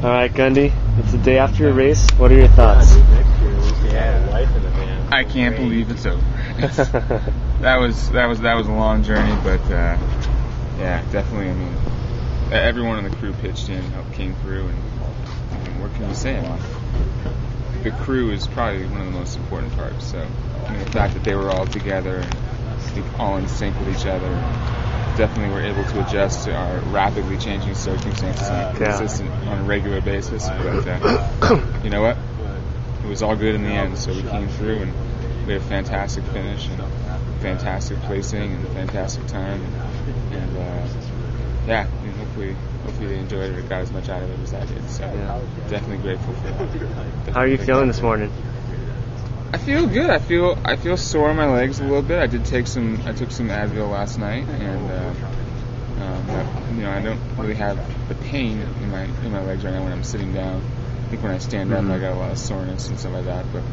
All right, Gundy, it's the day after your race. What are your thoughts? I can't believe it's over. That was a long journey, but yeah, definitely. I mean, everyone in the crew pitched in, came through, and what can you say? I mean, the crew is probably one of the most important parts. So, I mean, the fact that they were all together and all in sync with each other, definitely were able to adjust to our rapidly changing circumstances and be consistent on a regular basis. But you know what? It was all good in the end. So we came through and we had a fantastic finish and fantastic placing and fantastic time. And yeah, I mean, hopefully they enjoyed it or got as much out of it as I did. So definitely grateful for that. How are you feeling this morning? I feel good. I feel sore in my legs a little bit. I took some Advil last night, and you know, I don't really have the pain in my legs right now when I'm sitting down. I think when I stand up, I got a lot of soreness and stuff like that. But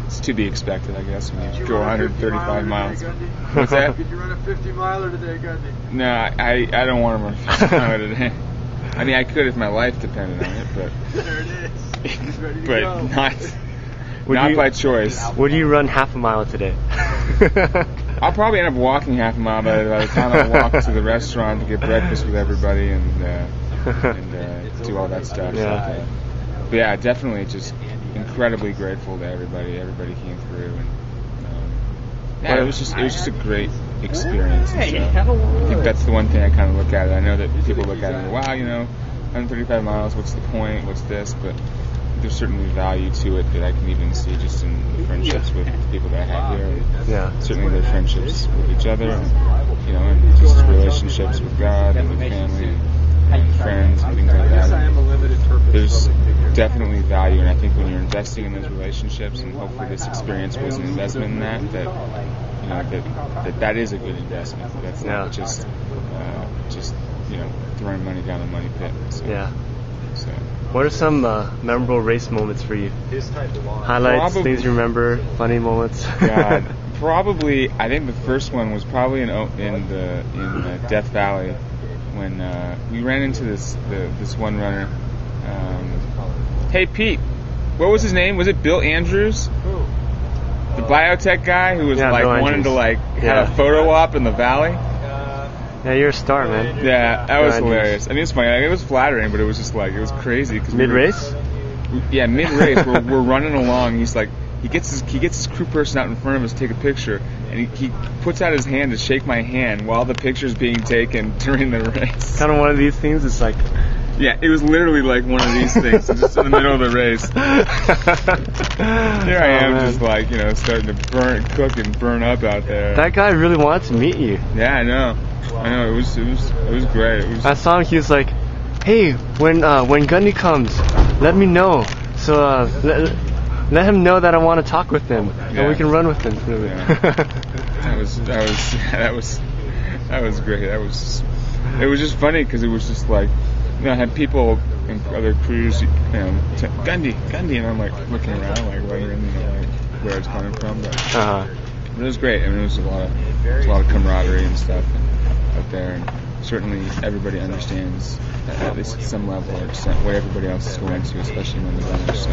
it's to be expected, I guess, when you go 135 miles. What's that? Did you run a 50-miler today, Gundy? No, I don't want to run a 50-miler today. I mean, I could if my life depended on it, but there it is. Ready to but go. not by choice. Would you run half a mile today? I'll probably end up walking half a mile by the time I walk to the restaurant to get breakfast with everybody and do all that stuff. Yeah. So, but yeah, definitely just incredibly grateful to everybody. Everybody came through, and yeah, it was just a great experience. And so I think that's the one thing I kind of look at it. I know that people look at it and go, wow, you know, 135 miles, what's the point? What's this? But there's certainly value to it that I can even see just in the friendships with the people that I have here. Yeah. Certainly their friendships with each other, and, you know, and just relationships with God and with family and friends and things like that. There's definitely value, and I think when you're investing in those relationships, and hopefully this experience was an investment in that you know, that is a good investment. That's not just you know, throwing money down the money pit. So, Yeah. So. What are some memorable race moments for you? Highlights, things you remember, funny moments. God, probably. I think the first one was probably in Death Valley when we ran into this one runner. Hey Pete, what was his name? Was it Bill Andrews? Who? The biotech guy who was wanting to have a photo op in the valley. Yeah, you're a star, man. Yeah, that was hilarious. I mean, it's funny. It was flattering, but it was just like, it was crazy. Cause mid-race? Mid-race. we're running along. He's like, he gets his crew person out in front of us to take a picture, and he puts out his hand to shake my hand while the picture's being taken during the race. Kind of one of these things. It's like. Yeah, it was literally like one of these things, just in the middle of the race. Here I am, just like, you know, starting to cook and burn up out there. That guy really wanted to meet you. Yeah, I know. It was great. I saw him. He was like, "Hey, when Gundy comes, let me know. So let him know that I want to talk with him, and we can run with him." Really. Yeah. that was great. It was just funny because it was just like, you know, I had people in other crews, you know, Gundy, and I'm like looking around, like wondering, you know, like where it's coming from. But it was great. I mean, it was a lot of camaraderie and stuff out there, and certainly everybody understands at least at some level or what everybody else is going to, especially when they're runners. So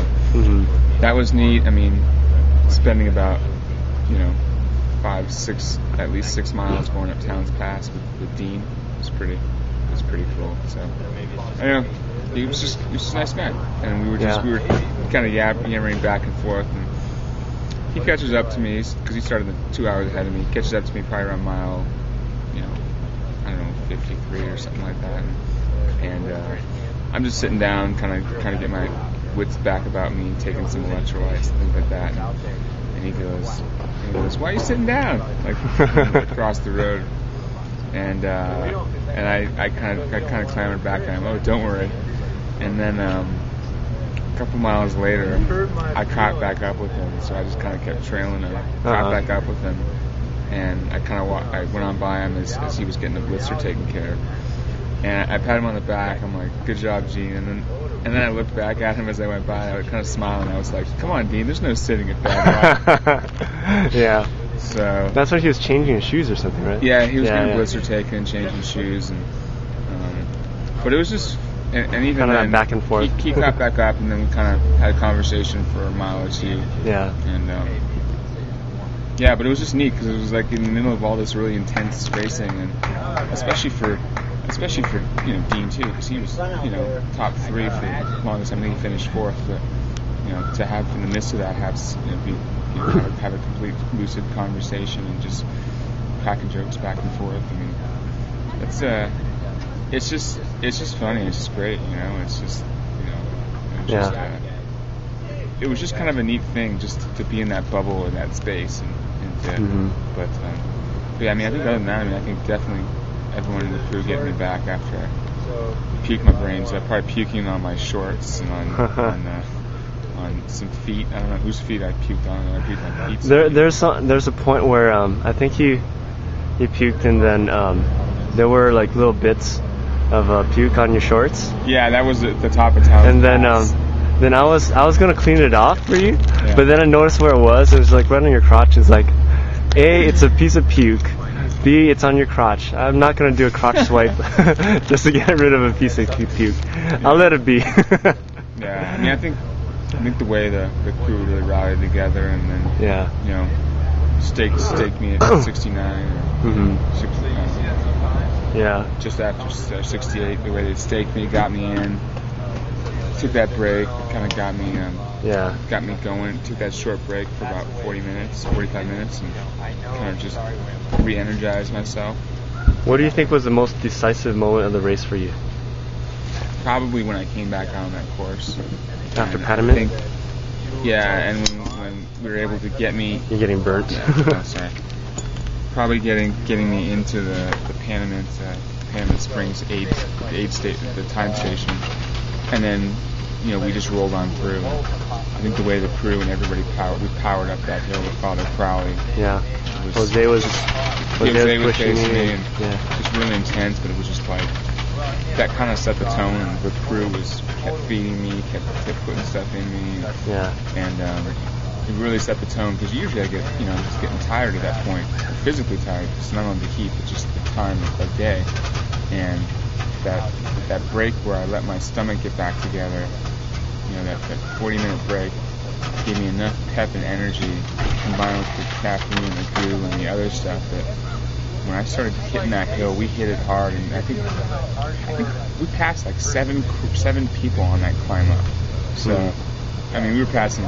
that was neat. I mean, spending about, you know, 5-6 at least 6 miles going up Towns Pass with Dean was pretty cool. So I don't know, he was just a nice guy, and we were kind of yammering back and forth, and he catches up to me because he started 2 hours ahead of me. He catches up to me probably around mile, you know, I don't know, 53 or something like that, and I'm just sitting down, kind of get my wits back about me, taking some electrolytes and things like that, and he goes, "Why are you sitting down?" Like across the road. And I kind of clambered back at him. "Oh, don't worry." And then a couple miles later, I caught back up with him. So I just kind of kept trailing him, caught back up with him, and I went on by him as he was getting the blitzer taken care of. And I pat him on the back. I'm like, "Good job, Gene." And then I looked back at him as I went by. I was kind of smiling. I was like, "Come on, Dean. There's no sitting at Badwater." Yeah. So that's when he was changing his shoes or something, right? Yeah, he was getting blitzer taken and changing shoes, and but it was and even kind of then, back and forth. He got back up, and then we kind of had a conversation for a mile or two. Yeah. And yeah, but it was just neat because it was like in the middle of all this really intense racing, and especially for Dean too, because he was top 3 for the longest time. I think he finished 4th, but to have in the midst of that have have a complete lucid conversation and just cracking jokes back and forth. I mean, it's just funny. It's just great. It's just it was just kind of a neat thing just to be in that bubble in that space but yeah, I mean, I think other than that, I think definitely everyone in the crew getting me back after I puked my brains. I probably puking on my shorts and on some feet. I don't know whose feet I puked on. I puked on Pete's. There's a point where I think he puked, and then there were like little bits of puke on your shorts. Yeah, that was the top of town. And then I was gonna clean it off for you, but then I noticed where it was. It was like right on your crotch. It's like, A, it's a piece of puke. B, it's on your crotch. I'm not gonna do a crotch swipe just to get rid of a piece of puke. I'll let it be. Yeah, I mean, I think the way the crew really rallied together, and then staked me at 69 or 69. Yeah. Just after 68, the way they staked me, got me in. Took that break, kind of got me going. Took that short break for about 45 minutes, and kind of just re-energized myself. What do you think was the most decisive moment of the race for you? Probably when I came back on that course. After Panamint? Yeah, and when we were able to get me... You're getting burnt. No, sorry. Probably getting me into the Panamint Springs aid station, the time station. And then, we just rolled on through. I think the way the crew and everybody powered up that hill with Father Crowley. Yeah. Jose was pushing me, and yeah. just really intense, but it was just like, that kind of set the tone, and the crew kept feeding me, kept putting stuff in me. Yeah. And it really set the tone, because usually I get, just getting tired at that point, physically tired, it's not only the heat, but just the time of day. And that break where I let my stomach get back together, that 40-minute break gave me enough pep and energy combined with the caffeine and the goo and the other stuff that when I started hitting that hill, we hit it hard, and I think we passed like seven people on that climb up. So, I mean, we were passing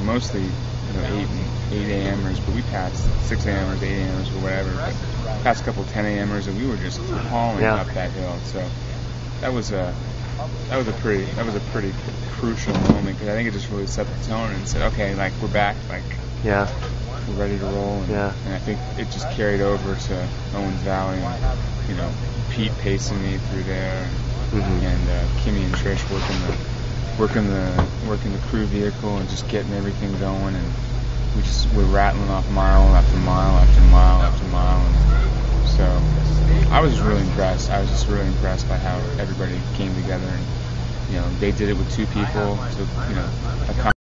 mostly 8 a.m.ers, but we passed 6 a.m.ers, 8 a.m.ers, or whatever. But passed a couple 10 a.m.ers, and we were just hauling up that hill. So that was a pretty crucial moment, because I think it just really set the tone and said, okay, like, we're back, like, we're ready to roll. And I think it just carried over to Owens Valley, and Pete pacing me through there, and Kimmy and Trish working the crew vehicle and just getting everything going, and we're rattling off mile after mile after mile after mile. And so I was really impressed. I was just really impressed by how everybody came together, and they did it with 2 people to